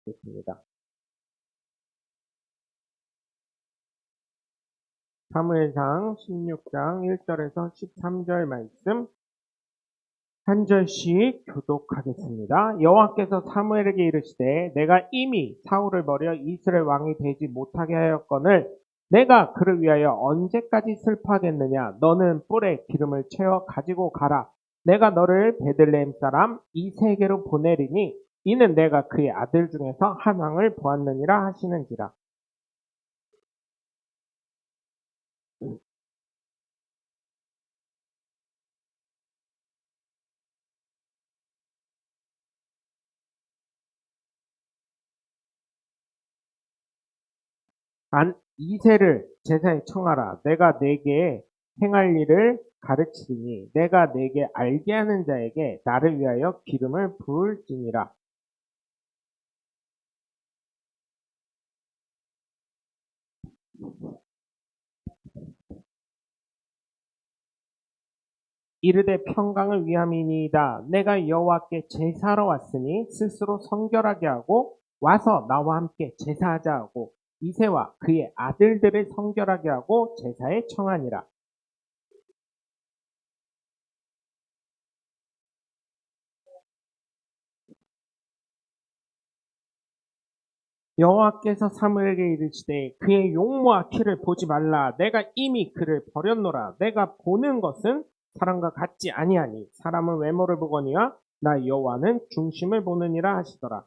읽겠습니다. 사무엘상 16장 1절에서 13절 말씀 한 절씩 교독하겠습니다. 여호와께서 사무엘에게 이르시되 내가 이미 사울을 버려 이스라엘 왕이 되지 못하게 하였거늘 내가 그를 위하여 언제까지 슬퍼하겠느냐. 너는 뿔에 기름을 채워 가지고 가라. 내가 너를 베들레헴 사람 이새에게로 보내리니 이는 내가 그의 아들 중에서 한 왕을 보았느니라 하시는지라. 이새를 제사에 청하라. 내가 네게 행할 일을 가르치리니 내가 네게 알게 하는 자에게 나를 위하여 기름을 부을지니라. 이르되 평강을 위함이니이다. 내가 여호와께 제사하러 왔으니 스스로 성결하게 하고 와서 나와 함께 제사하자 하고 이새와 그의 아들들을 성결하게 하고 제사에 청하니라. 여호와께서 사무엘에게 이르시되 그의 용모와 키를 보지 말라. 내가 이미 그를 버렸노라. 내가 보는 것은 사람과 같지 아니하니 사람은 외모를 보거니와 나 여호와는 중심을 보느니라 하시더라.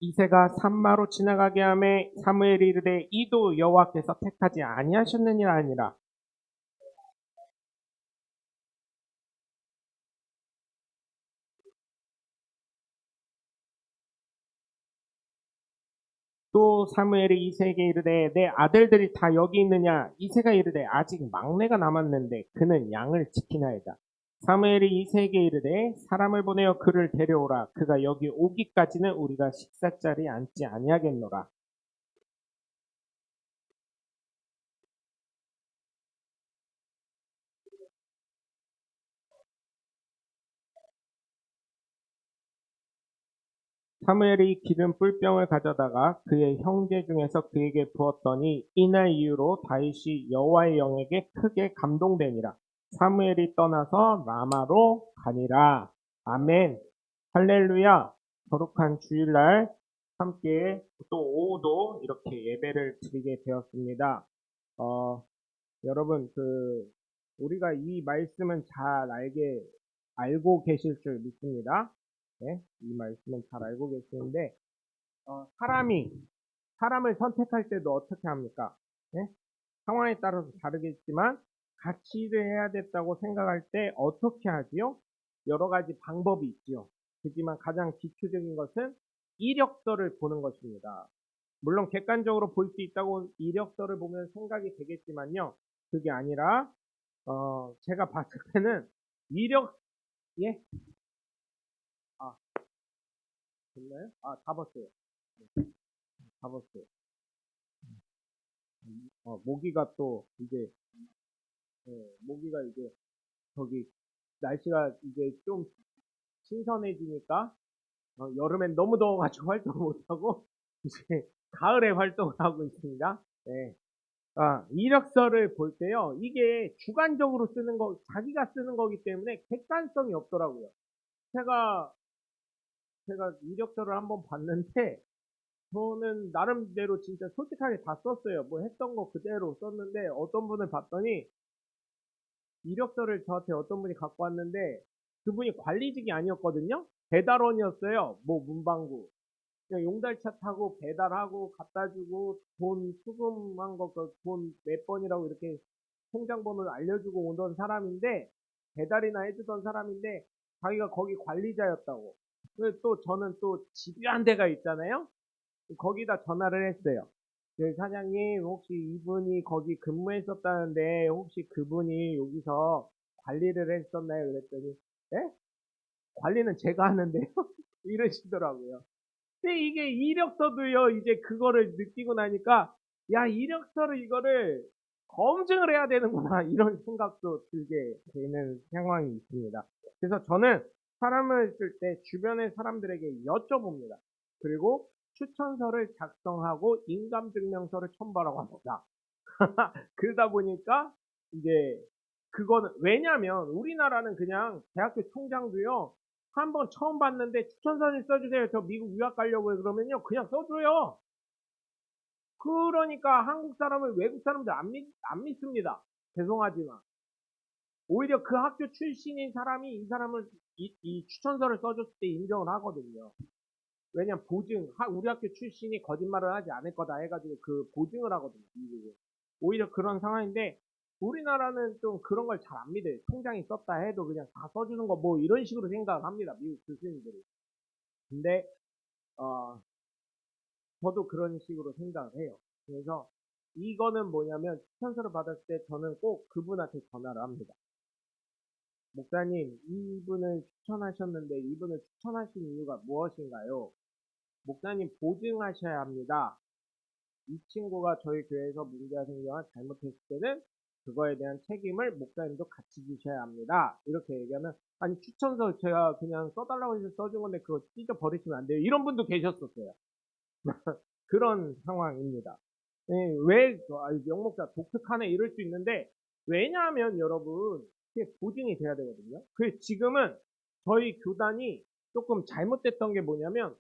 이새가 산마로 지나가게 하매 사무엘이 이르되 이도 여호와께서 택하지 아니하셨느니라 하니라. 또 사무엘이 이새에게 이르되 내 아들들이 다 여기 있느냐. 이새가 이르되 아직 막내가 남았는데 그는 양을 지키나이다. 사무엘이 이새에게 이르되 사람을 보내어 그를 데려오라. 그가 여기 오기까지는 우리가 식사자리에 앉지 아니하겠노라. 사무엘이 기름 뿔병을 가져다가 그의 형제 중에서 그에게 부었더니 이날 이후로 다윗이 여호와의 영에게 크게 감동되니라. 사무엘이 떠나서 라마로 가니라. 아멘. 할렐루야. 거룩한 주일날 함께 또 오후도 이렇게 예배를 드리게 되었습니다. 여러분 우리가 이 말씀은 잘 알고 계실 줄 믿습니다. 네, 이 말씀은 잘 알고 계시는데 사람을 선택할 때도 어떻게 합니까? 네? 상황에 따라서 다르겠지만 같이 일을 해야 됐다고 생각할 때 어떻게 하지요? 여러 가지 방법이 있지요. 하지만 가장 기초적인 것은 이력서를 보는 것입니다. 물론 객관적으로 볼 수 있다고 이력서를 보면 생각이 되겠지만요. 그게 아니라 제가 봤을 때는 예? 아, 됐나요? 잡았어요. 잡았어요. 모기가 또 이제 모기가 이제 저기 날씨가 이제 좀 신선해지니까 여름엔 너무 더워가지고 활동을 못하고 이제 가을에 활동을 하고 있습니다. 네. 이력서를 볼 때요, 이게 주관적으로 쓰는 자기가 쓰는 거기 때문에 객관성이 없더라고요. 제가 이력서를 한번 봤는데, 저는 나름대로 진짜 솔직하게 다 썼어요. 뭐 했던 거 그대로 썼는데, 어떤 분을 봤더니, 이력서를 저한테 어떤 분이 갖고 왔는데, 그분이 관리직이 아니었거든요? 배달원이었어요. 뭐 문방구. 그냥 용달차 타고 배달하고 갖다 주고 돈 수금한 거 그 돈 몇 번이라고 이렇게 통장 번호를 알려주고 오던 사람인데 배달이나 해주던 사람인데 자기가 거기 관리자였다고. 그래서 또 저는 또 집요한 데가 있잖아요. 거기다 전화를 했어요. 사장님 혹시 이분이 거기 근무했었다는데 혹시 그분이 여기서 관리를 했었나요? 그랬더니 네? 관리는 제가 하는데요. 이러시더라고요. 근데 이게 이력서도요, 이제 그거를 느끼고 나니까, 야, 이력서를 이거를 검증을 해야 되는구나 이런 생각도 들게 되는 상황이 있습니다. 그래서 저는 사람을 쓸 때 주변의 사람들에게 여쭤봅니다. 그리고 추천서를 작성하고 인감증명서를 첨부하라고 합니다. 그러다 보니까 이제 그거는 왜냐면 우리나라는 그냥 대학교 총장도요. 한번 처음 봤는데 추천서를 써주세요. 저 미국 유학 가려고요. 그러면요. 그냥 써줘요. 그러니까 한국 사람을 외국 사람들 안 믿습니다. 죄송하지만. 오히려 그 학교 출신인 사람이 이 사람을, 이 추천서를 써줬을 때 인정을 하거든요. 왜냐면 우리 학교 출신이 거짓말을 하지 않을 거다 해가지고 그 보증을 하거든요. 미국은. 오히려 그런 상황인데, 우리나라는 좀 그런 걸 잘 안 믿어요. 총장이 썼다 해도 그냥 다 써주는 거 뭐 이런 식으로 생각을 합니다. 미국 교수님들이. 근데, 어, 저도 그런 식으로 생각을 해요. 그래서 이거는 뭐냐면 추천서를 받았을 때 저는 꼭 그분한테 전화를 합니다. 목사님, 이분을 추천하셨는데 이분을 추천하신 이유가 무엇인가요? 목사님 보증하셔야 합니다. 이 친구가 저희 교회에서 문제가 생겨나 잘못했을 때는 그거에 대한 책임을 목사님도 같이 지셔야 합니다. 이렇게 얘기하면 아니 추천서 제가 그냥 써달라고 해서 써준 건데 그거 찢어 버리시면 안 돼요. 이런 분도 계셨었어요. 그런 상황입니다. 예, 왜, 영목사 독특하네 이럴 수 있는데, 왜냐하면 여러분, 그게 보증이 돼야 되거든요. 그 지금은 저희 교단이 조금 잘못됐던 게 뭐냐면,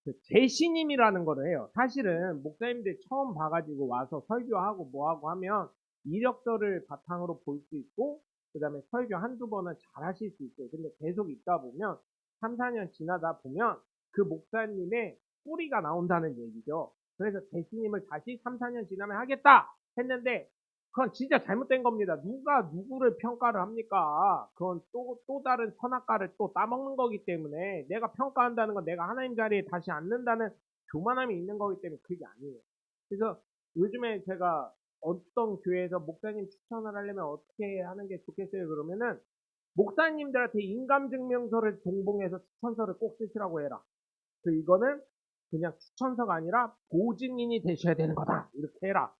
그 제신임이라는 거를 해요. 사실은 목사님들 처음 봐가지고 와서 설교하고 뭐하고 하면 이력서를 바탕으로 볼 수 있고, 그 다음에 설교 한두 번은 잘 하실 수 있어요. 근데 계속 있다 보면, 3, 4년 지나다 보면 그 목사님의 뿌리가 나온다는 얘기죠. 그래서 제신임을 다시 3, 4년 지나면 하겠다 했는데, 그건 진짜 잘못된 겁니다. 누가 누구를 평가를 합니까? 그건 또 다른 선악과를 또 따먹는 거기 때문에 내가 평가한다는 건 내가 하나님 자리에 다시 앉는다는 교만함이 있는 거기 때문에 그게 아니에요. 그래서 요즘에 제가 어떤 교회에서 목사님 추천을 하려면 어떻게 하는 게 좋겠어요? 그러면은 목사님들한테 인감증명서를 동봉해서 추천서를 꼭 쓰시라고 해라. 이거는 그냥 추천서가 아니라 보증인이 되셔야 되는 거다. 이렇게 해라.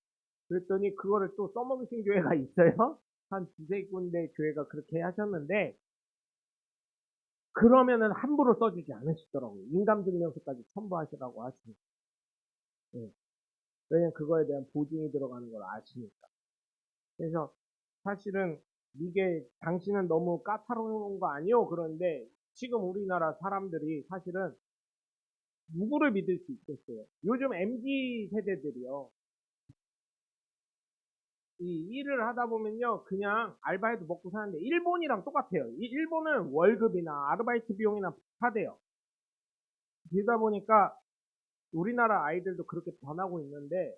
그랬더니 그거를 또 써먹으신 교회가 있어요. 한 두세 군데 교회가 그렇게 하셨는데 그러면은 함부로 써주지 않으시더라고요. 인감증명서까지 첨부하시라고 하시니까. 예. 왜냐면 그거에 대한 보증이 들어가는 걸 아시니까. 그래서 사실은 이게 당신은 너무 까다로운 거 아니요? 그런데 지금 우리나라 사람들이 사실은 누구를 믿을 수 있겠어요? 요즘 MZ 세대들이요. 이 일을 하다 보면요, 그냥 알바해도 먹고 사는데, 일본이랑 똑같아요. 일본은 월급이나 아르바이트 비용이나 비슷하대요. 그러다 보니까 우리나라 아이들도 그렇게 변하고 있는데,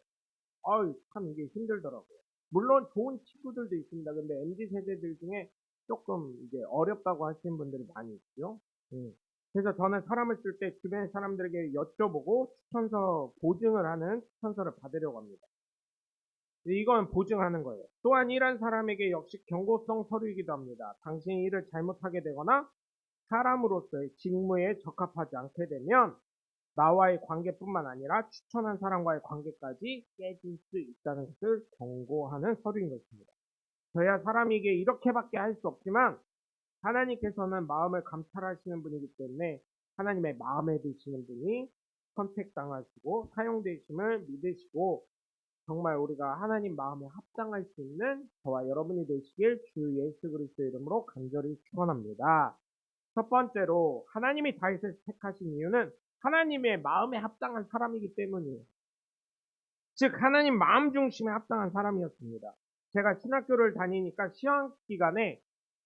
아유, 참 이게 힘들더라고요. 물론 좋은 친구들도 있습니다. 근데 MZ 세대들 중에 조금 이제 어렵다고 하시는 분들이 많이 있죠. 예. 그래서 저는 사람을 쓸 때 주변 사람들에게 여쭤보고 추천서 보증을 하는 추천서를 받으려고 합니다. 이건 보증하는 거예요. 또한 이란 사람에게 역시 경고성 서류이기도 합니다. 당신이 일을 잘못하게 되거나 사람으로서의 직무에 적합하지 않게 되면 나와의 관계뿐만 아니라 추천한 사람과의 관계까지 깨질 수 있다는 것을 경고하는 서류인 것입니다. 저야 사람에게 이렇게밖에 할 수 없지만 하나님께서는 마음을 감찰하시는 분이기 때문에 하나님의 마음에 드시는 분이 선택당하시고 사용되심을 믿으시고 정말 우리가 하나님 마음에 합당할 수 있는 저와 여러분이 되시길 주 예수 그리스도 이름으로 간절히 축원합니다. 첫 번째로 하나님이 다윗을 택하신 이유는 하나님의 마음에 합당한 사람이기 때문이에요. 즉 하나님 마음 중심에 합당한 사람이었습니다. 제가 신학교를 다니니까 시험 기간에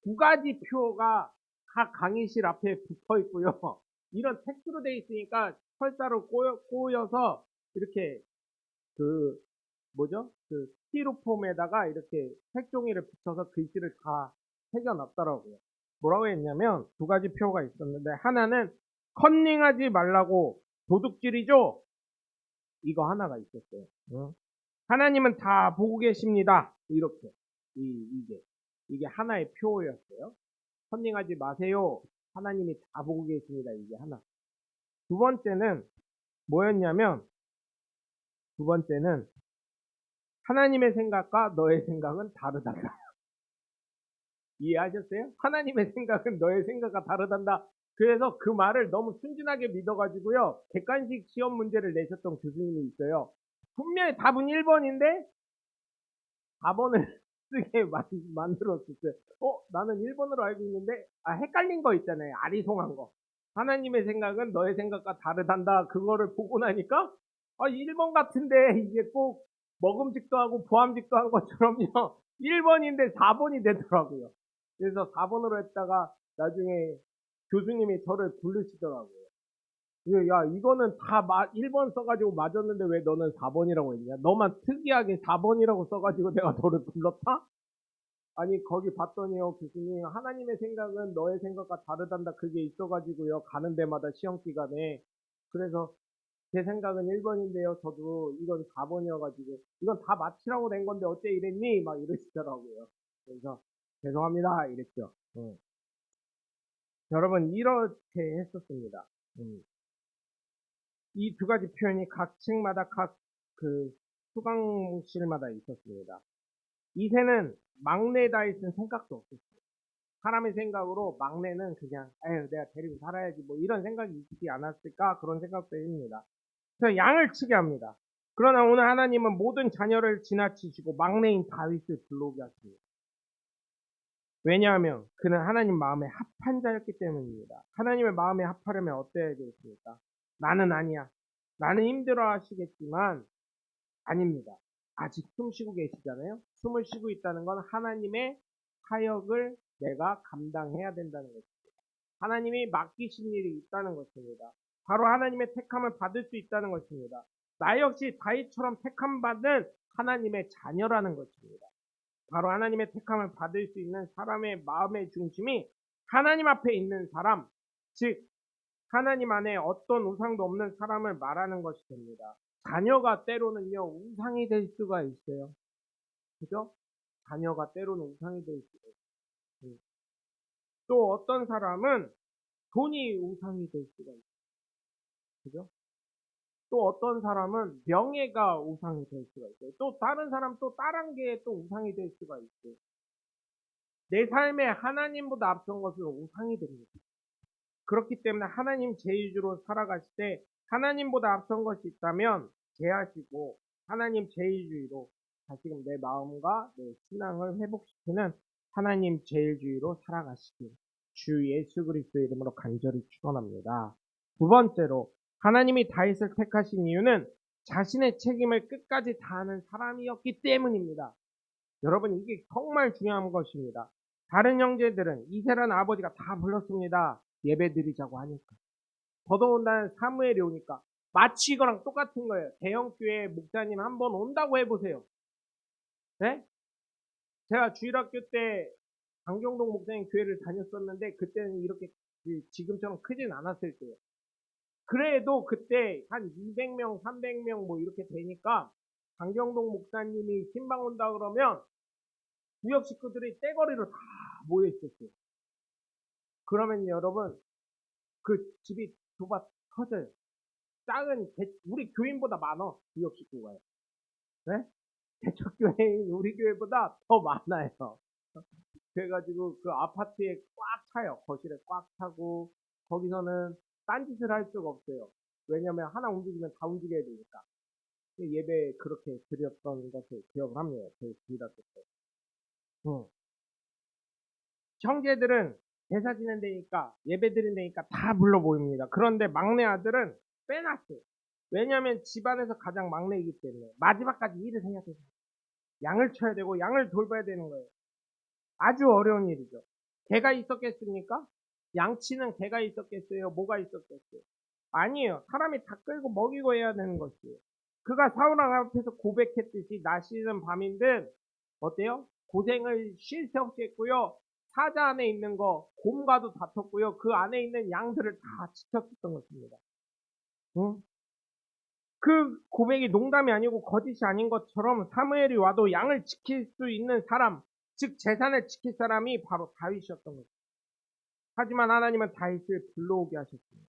9가지 표가 각 강의실 앞에 붙어 있고요. 이런 텍스트로 돼 있으니까 철사로 꼬여서 이렇게 그 뭐죠? 그 스티로폼에다가 이렇게 색종이를 붙여서 글씨를 다 새겨놨더라고요. 뭐라고 했냐면 2가지 표가 있었는데 하나는 컨닝하지 말라고 도둑질이죠? 이거 하나가 있었어요. 응? 하나님은 다 보고 계십니다. 이렇게 이게 하나의 표였어요. 컨닝하지 마세요. 하나님이 다 보고 계십니다. 이게 하나. 두 번째는 뭐였냐면 두 번째는 하나님의 생각과 너의 생각은 다르다. 이해하셨어요? 하나님의 생각은 너의 생각과 다르단다. 그래서 그 말을 너무 순진하게 믿어가지고요. 객관식 시험 문제를 내셨던 교수님이 있어요. 분명히 답은 1번인데 4번을 쓰게 만들었었어요. 나는 1번으로 알고 있는데, 헷갈린 거 있잖아요. 아리송한 거. 하나님의 생각은 너의 생각과 다르단다. 그거를 보고 나니까, 1번 같은데, 이게 꼭 먹음직도 하고 부함직도 한 것처럼요. 1번인데 4번이 되더라고요. 그래서 4번으로 했다가 나중에 교수님이 저를 부르시더라고요. 야, 이거는 다 1번 써가지고 맞았는데 왜 너는 4번이라고 했냐? 너만 특이하게 4번이라고 써가지고 내가 너를 불렀다? 아니, 거기 봤더니요, 교수님, 하나님의 생각은 너의 생각과 다르단다. 그게 있어가지고요, 가는 데마다 시험 기간에. 그래서 제 생각은 1번인데요, 저도 이건 4번이어가지고, 이건 다 맞히라고 낸 건데 어째 이랬니? 막 이러시더라고요. 그래서, 죄송합니다. 이랬죠. 여러분, 이렇게 했었습니다. 이 두 가지 표현이 각 층마다 각 그 수강실마다 있었습니다. 이세는 막내다 있은 생각도 없었어요. 사람의 생각으로 막내는 그냥 에휴 내가 데리고 살아야지 뭐 이런 생각이 있지 않았을까 그런 생각도 했습니다. 그래서 양을 치게 합니다. 그러나 오늘 하나님은 모든 자녀를 지나치시고 막내인 다윗을 불러오게 하십니다. 왜냐하면 그는 하나님 마음에 합한 자였기 때문입니다. 하나님의 마음에 합하려면 어때야 되겠습니까? 나는 아니야. 나는 힘들어 하시겠지만 아닙니다. 아직 숨 쉬고 계시잖아요. 숨을 쉬고 있다는 건 하나님의 사역을 내가 감당해야 된다는 것입니다. 하나님이 맡기신 일이 있다는 것입니다. 바로 하나님의 택함을 받을 수 있다는 것입니다. 나 역시 다윗처럼 택함 받은 하나님의 자녀라는 것입니다. 바로 하나님의 택함을 받을 수 있는 사람의 마음의 중심이 하나님 앞에 있는 사람, 즉 하나님 안에 어떤 우상도 없는 사람을 말하는 것이 됩니다. 자녀가 때로는요 우상이 될 수가 있어요. 그죠? 자녀가 때로는 우상이 될 수가 있어요. 또 어떤 사람은 돈이 우상이 될 수가 있어요. 그죠? 또 어떤 사람은 명예가 우상이 될 수가 있어요. 또 다른 사람 또 다른 게 또 우상이 될 수가 있어요. 내 삶에 하나님보다 앞선 것은 우상이 됩니다. 그렇기 때문에 하나님 제일주로 살아가실 때 하나님보다 앞선 것이 있다면 제하시고 하나님 제일주의로 다시금 내 마음과 내 신앙을 회복시키는 하나님 제일주의로 살아가시길 주 예수 그리스도의 이름으로 간절히 축원합니다. 두 번째로 하나님이 다윗을 택하신 이유는 자신의 책임을 끝까지 다하는 사람이었기 때문입니다. 여러분 이게 정말 중요한 것입니다. 다른 형제들은 이세라는 아버지가 다 불렀습니다. 예배 드리자고 하니까. 더더군다나 사무엘이 오니까 마치 이거랑 똑같은 거예요. 대형교회 목사님 한번 온다고 해보세요. 네? 제가 주일학교 때 강경동 목사님 교회를 다녔었는데 그때는 이렇게 지금처럼 크진 않았을 때요. 그래도 그때 한 200명, 300명 뭐 이렇게 되니까 강경동 목사님이 신방 온다 그러면 구역 식구들이 떼거리로 다 모여 있었어요. 그러면 여러분 그 집이 좁아 터져요. 우리 교인보다 많어 구역 식구가요. 네? 대척교회인 우리 교회보다 더 많아요. 그래가지고 그 아파트에 꽉 차요. 거실에 꽉 차고 거기서는 딴짓을 할 수가 없어요. 왜냐면 하나 움직이면 다 움직여야 되니까. 예배 그렇게 드렸던 것을 기억을 합니다. 저희 주일학교 때. 형제들은 제사 지낸 데니까 예배 드린 데니까 다 불러 모입니다. 그런데 막내 아들은 빼놨어요. 왜냐하면 집안에서 가장 막내이기 때문에 마지막까지 일을 해야 돼요. 양을 쳐야 되고 양을 돌봐야 되는 거예요. 아주 어려운 일이죠. 개가 있었겠습니까? 양치는 개가 있었겠어요? 뭐가 있었겠어요? 아니에요. 사람이 다 끌고 먹이고 해야 되는 것이에요. 그가 사울왕 앞에서 고백했듯이 낮 시든 밤이든 어때요? 고생을 쉴 새 없이 했고요. 사자 안에 있는 거 곰과도 다퉜고요. 그 안에 있는 양들을 다 지켰었던 것입니다. 응? 그 고백이 농담이 아니고 거짓이 아닌 것처럼 사무엘이 와도 양을 지킬 수 있는 사람, 즉 재산을 지킬 사람이 바로 다윗이었던 거죠. 하지만 하나님은 다윗을 불러오게 하셨습니다.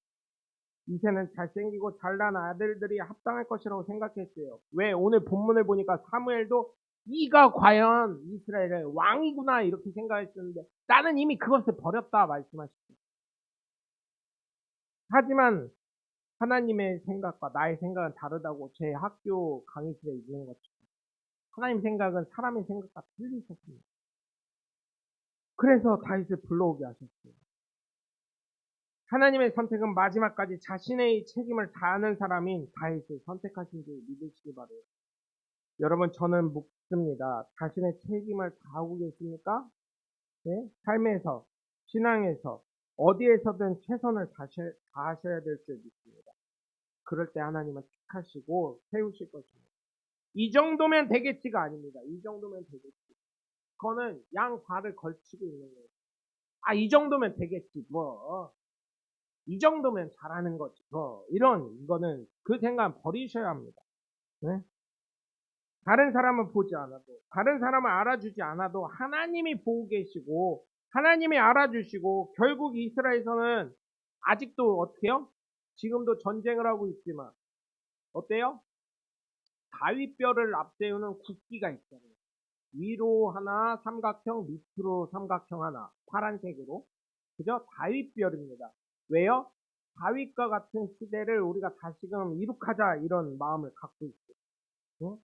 이세는 잘생기고 잘난 아들들이 합당할 것이라고 생각했어요. 왜? 오늘 본문을 보니까 사무엘도 이가 과연 이스라엘의 왕이구나 이렇게 생각했었는데 나는 이미 그것을 버렸다 말씀하셨어요. 하지만 하나님의 생각과 나의 생각은 다르다고 제 학교 강의실에 있는 것처럼 하나님 생각은 사람의 생각과 틀리셨습니다. 그래서 다윗을 불러오게 하셨어요. 하나님의 선택은 마지막까지 자신의 책임을 다하는 사람인 다윗을 선택하신 줄 믿으시기 바래요. 여러분 저는 묻습니다. 자신의 책임을 다하고 계십니까? 네? 삶에서, 신앙에서, 어디에서든 최선을 다하셔야 될 줄 믿습니다. 그럴 때 하나님은 택하시고 세우실 것입니다. 이 정도면 되겠지가 아닙니다. 이 정도면 되겠지. 그거는 양 발을 걸치고 있는 거예요. 아, 이 정도면 되겠지, 뭐. 이 정도면 잘하는 거지, 뭐. 이거는 그 생각 버리셔야 합니다. 네? 다른 사람은 보지 않아도, 다른 사람을 알아주지 않아도 하나님이 보고 계시고, 하나님이 알아주시고, 결국 이스라엘에서는 아직도 어떻게요? 지금도 전쟁을 하고 있지만, 어때요? 다윗뼈를 앞세우는 국기가 있잖아요. 위로 하나 삼각형, 밑으로 삼각형 하나, 파란색으로. 그죠? 다윗별입니다. 왜요? 다윗과 같은 시대를 우리가 다시금 이룩하자 이런 마음을 갖고 있어요. 응?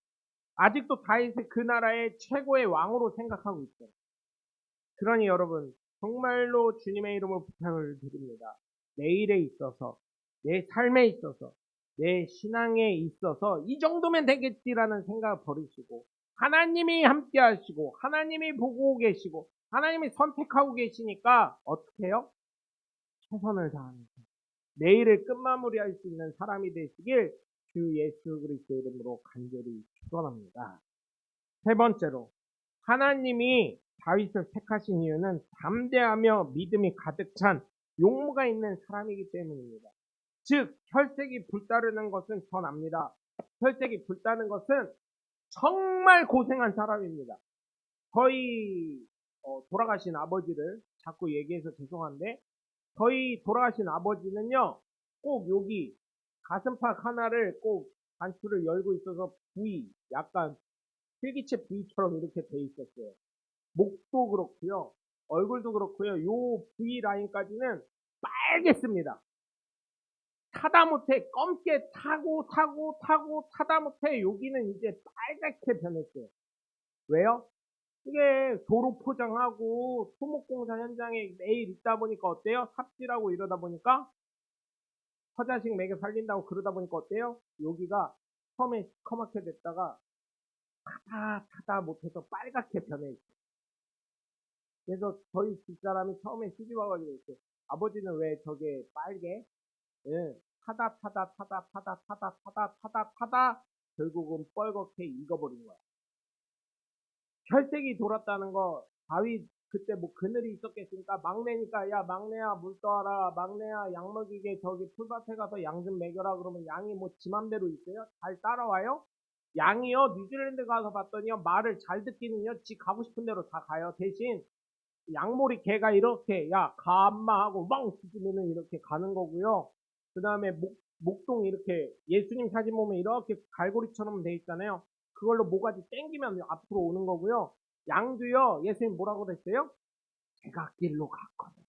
아직도 다윗을 그 나라의 최고의 왕으로 생각하고 있어요. 그러니 여러분 정말로 주님의 이름으로 부탁을 드립니다. 내 일에 있어서, 내 삶에 있어서, 내 신앙에 있어서 이 정도면 되겠지라는 생각을 버리시고 하나님이 함께 하시고 하나님이 보고 계시고 하나님이 선택하고 계시니까 어떻게 해요? 최선을 다하는 내일을 끝마무리할 수 있는 사람이 되시길 주 예수 그리스도 이름으로 간절히 축원합니다. 세 번째로 하나님이 다윗을 택하신 이유는 담대하며 믿음이 가득 찬 용모가 있는 사람이기 때문입니다. 즉 혈색이 불따르는 것은 전 압니다. 혈색이 불따르는 것은 정말 고생한 사람입니다. 저희 돌아가신 아버지를 자꾸 얘기해서 죄송한데 저희 돌아가신 아버지는요 꼭 여기 가슴팍 하나를 꼭 단추를 열고 있어서 부위 약간 필기체 부위처럼 이렇게 돼 있었어요. 목도 그렇고요 얼굴도 그렇고요 요 부위 라인까지는 빨갰습니다. 하다못해 검게 타고 하다못해 여기는 이제 빨갛게 변했어요. 왜요? 이게 도로 포장하고 토목공사 현장에 매일 있다 보니까 어때요? 삽질하고 이러다 보니까 허자식 매겨 살린다고 그러다 보니까 어때요? 여기가 처음에 시커멓게 됐다가 타다 못해서 빨갛게 변해있어요. 그래서 저희 집사람이 처음에 시집 와가지고 이렇게 아버지는 왜 저게 빨개? 예, 타다 결국은 뻘겋게 익어버린 거야. 혈색이 돌았다는 거 다윗 그때 뭐 그늘이 있었겠습니까? 막내니까 야 막내야 물 떠와라 막내야 양 먹이게 저기 풀밭에 가서 양 좀 먹여라 그러면 양이 뭐 지 맘대로 있어요? 잘 따라와요? 양이요 뉴질랜드 가서 봤더니요 말을 잘 듣기는요 지 가고 싶은 대로 다 가요. 대신 양모리 개가 이렇게 야 가 엄마 하고 멍 짖으면은 이렇게 가는 거고요. 그 다음에 목동 이렇게 예수님 사진 보면 이렇게 갈고리처럼 돼 있잖아요. 그걸로 모가지 땡기면 앞으로 오는 거고요. 양도요 예수님 뭐라고 그랬어요? 제갓길로 갔거든.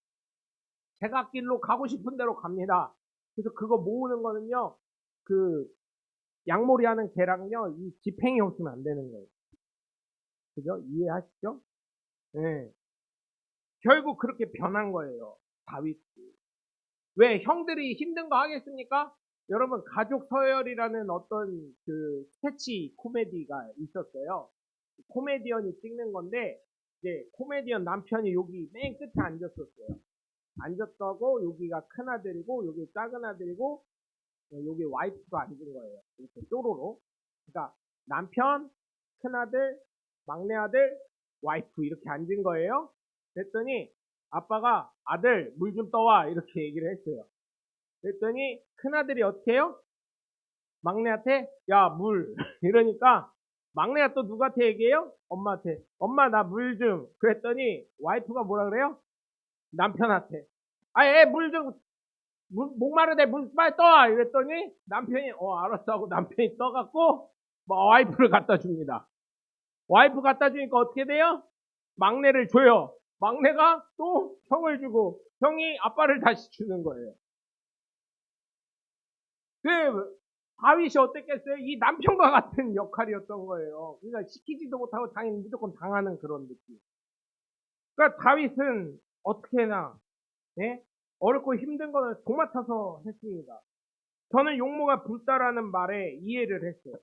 제갓길로 가고 싶은 대로 갑니다. 그래서 그거 모으는 거는요 그 양모리 하는 개랑요 이 지팽이 없으면 안 되는 거예요. 그죠? 이해하시죠? 네. 결국 그렇게 변한 거예요. 다윗이. 왜 형들이 힘든 거 하겠습니까? 여러분 가족 서열이라는 어떤 그 스케치 코미디가 있었어요. 코미디언이 찍는 건데 이제 코미디언 남편이 여기 맨 끝에 앉았었어요. 앉았다고 여기가 큰 아들이고 여기 작은 아들이고 여기 와이프가 앉은 거예요. 이렇게 쪼로로. 그러니까 남편, 큰 아들, 막내 아들, 와이프 이렇게 앉은 거예요. 그랬더니 아빠가 아들 물 좀 떠와 이렇게 얘기를 했어요. 그랬더니 큰아들이 어떻게 해요? 막내한테 야 물 이러니까 막내가 또 누구한테 얘기해요? 엄마한테 엄마 나 물 좀 그랬더니 와이프가 뭐라 그래요? 남편한테 아 애 물 좀 목마르대 물 빨리 떠! 이랬더니 남편이 알았어 하고 남편이 떠갖고 와이프를 갖다 줍니다. 와이프 갖다 주니까 어떻게 돼요? 막내를 줘요. 막내가 또 형을 주고 형이 아빠를 다시 주는 거예요. 그 다윗이 어땠겠어요? 이 남편과 같은 역할이었던 거예요. 그러니까 시키지도 못하고 당연히 무조건 당하는 그런 느낌. 그러니까 다윗은 어떻게나 예? 어렵고 힘든 거는 도맡아서 했습니다. 저는 용모가 불다라는 말에 이해를 했어요.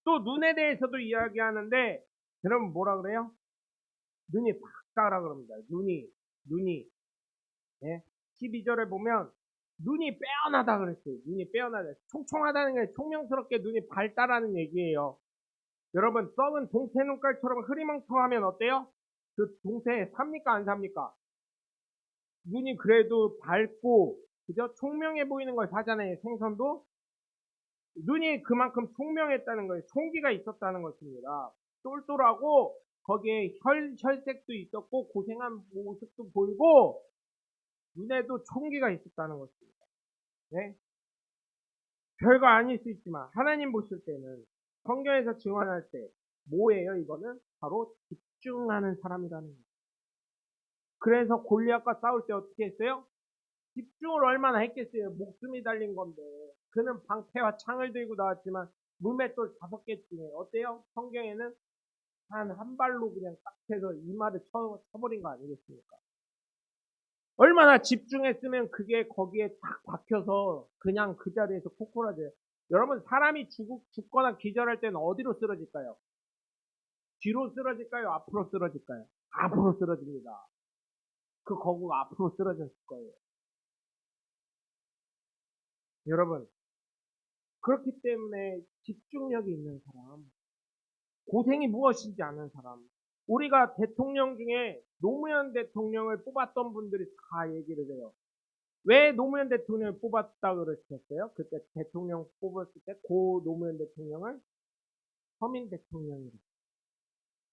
또 눈에 대해서도 이야기하는데 여러분 뭐라 그래요? 눈이 밝다라 그럽니다. 눈이 예? 12절에 보면 눈이 빼어나다 그랬어요. 눈이 빼어나다. 총총하다는 게 총명스럽게 눈이 밝다라는 얘기예요. 여러분 썩은 동태 눈깔처럼 흐리멍텅하면 어때요? 그 동태 삽니까 안 삽니까? 눈이 그래도 밝고 그죠? 총명해 보이는 걸 사잖아요. 생선도 눈이 그만큼 총명했다는 거예요. 총기가 있었다는 것입니다. 똘똘하고 거기에 혈색도 있었고 고생한 모습도 보이고 눈에도 총기가 있었다는 것입니다. 네? 별거 아닐 수 있지만 하나님 보실 때는 성경에서 증언할 때 뭐예요? 이거는 바로 집중하는 사람이라는 거예요. 그래서 골리앗과 싸울 때 어떻게 했어요? 집중을 얼마나 했겠어요? 목숨이 달린 건데. 그는 방패와 창을 들고 나왔지만 물맷돌 5개쯤에 어때요? 성경에는 한 발로 그냥 딱 해서 이마를 쳐버린 거 아니겠습니까? 얼마나 집중했으면 그게 거기에 딱 박혀서 그냥 그 자리에서 코코라져요. 여러분 사람이 죽거나 기절할 때는 어디로 쓰러질까요? 뒤로 쓰러질까요? 앞으로 쓰러질까요? 앞으로 쓰러집니다. 그 거구가 앞으로 쓰러졌을 거예요. 여러분 그렇기 때문에 집중력이 있는 사람, 고생이 무엇인지 아는 사람, 우리가 대통령 중에 노무현 대통령을 뽑았던 분들이 다 얘기를 해요. 왜 노무현 대통령을 뽑았다 그러셨어요? 그때 대통령 뽑았을 때 고 노무현 대통령을 서민 대통령이래.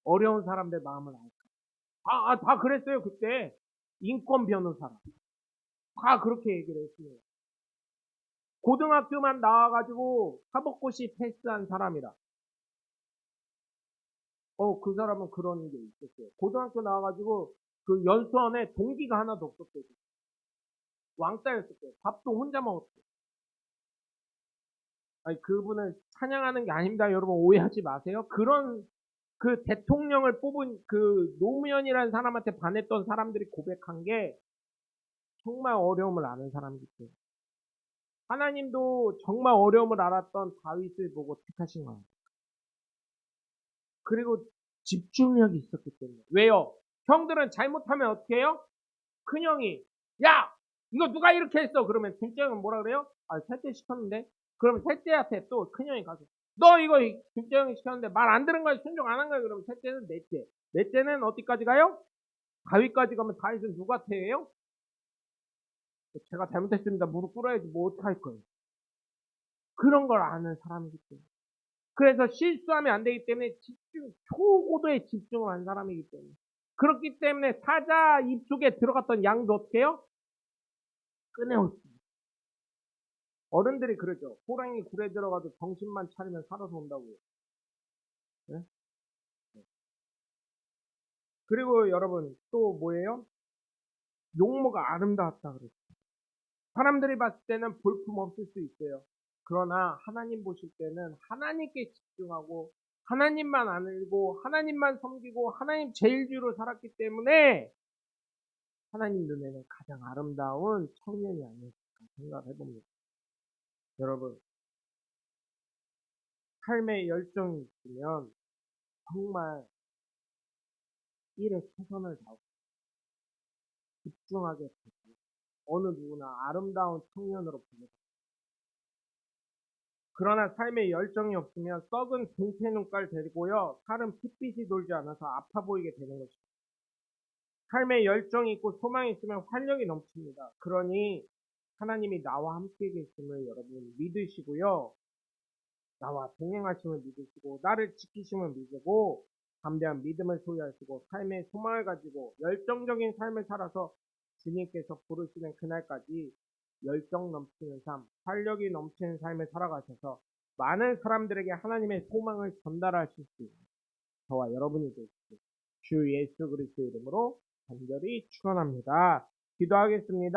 어려운 사람들 마음을 알까. 다 그랬어요 그때. 인권 변호사라. 다 그렇게 얘기를 했습니다. 고등학교만 나와가지고 사법고시 패스한 사람이라. 그 사람은 그런 게 있었어요. 고등학교 나와가지고 그 연수원에 동기가 하나도 없었대요. 왕따였었대요. 밥도 혼자 먹었대요. 아니, 그분을 찬양하는 게 아닙니다. 여러분 오해하지 마세요. 그런 그 대통령을 뽑은 그 노무현이라는 사람한테 반했던 사람들이 고백한 게 정말 어려움을 아는 사람이기 때문에. 하나님도 정말 어려움을 알았던 다윗을 보고 택하신 거예요. 그리고 집중력이 있었기 때문에. 왜요? 형들은 잘못하면 어떻게 해요? 큰형이 야! 이거 누가 이렇게 했어? 그러면 둘째 형은 뭐라 그래요? 셋째 시켰는데? 그러면 셋째한테 또 큰형이 가서 너 이거 둘째 형이 시켰는데 말 안 들은 거야? 순종 안 한 거야? 그러면 셋째는 넷째. 넷째는 어디까지 가요? 다윗까지 가면 다윗은 누가 태해요? 제가 잘못했습니다. 무릎 꿇어야지 뭐 어떡할 거예요. 그런 걸 아는 사람이기 때문에. 그래서 실수하면 안 되기 때문에 초고도의 집중을 한 사람이기 때문에. 그렇기 때문에 사자 입속에 들어갔던 양도 어떻게 해요? 꺼내었습니다. 어른들이 그러죠. 호랑이 굴에 들어가도 정신만 차리면 살아서 온다고요. 네? 그리고 여러분 또 뭐예요? 용모가 아름다웠다 그랬어요. 사람들이 봤을 때는 볼품 없을 수 있어요. 그러나 하나님 보실 때는 하나님께 집중하고 하나님만 알고 하나님만 섬기고 하나님 제일주로 살았기 때문에 하나님 눈에는 가장 아름다운 청년이 아닐까 생각을 해봅니다. 여러분 삶의 열정이 있으면 정말 일에 최선을 다하고 집중하게 되고 어느 누구나 아름다운 청년으로 보내요. 그러나 삶에 열정이 없으면 썩은 동태 눈깔 되고요. 살은 핏빛이 돌지 않아서 아파 보이게 되는 것입니다. 삶에 열정이 있고 소망이 있으면 활력이 넘칩니다. 그러니 하나님이 나와 함께 계심을 여러분 믿으시고요. 나와 동행하심을 믿으시고 나를 지키심을 믿고 담대한 믿음을 소유하시고 삶의 소망을 가지고 열정적인 삶을 살아서 주님께서 부르시는 그날까지 열정 넘치는 삶, 활력이 넘치는 삶을 살아가셔서 많은 사람들에게 하나님의 소망을 전달하실 수 있는 저와 여러분이 되시길 주 예수 그리스도 이름으로 간절히 축원합니다. 기도하겠습니다.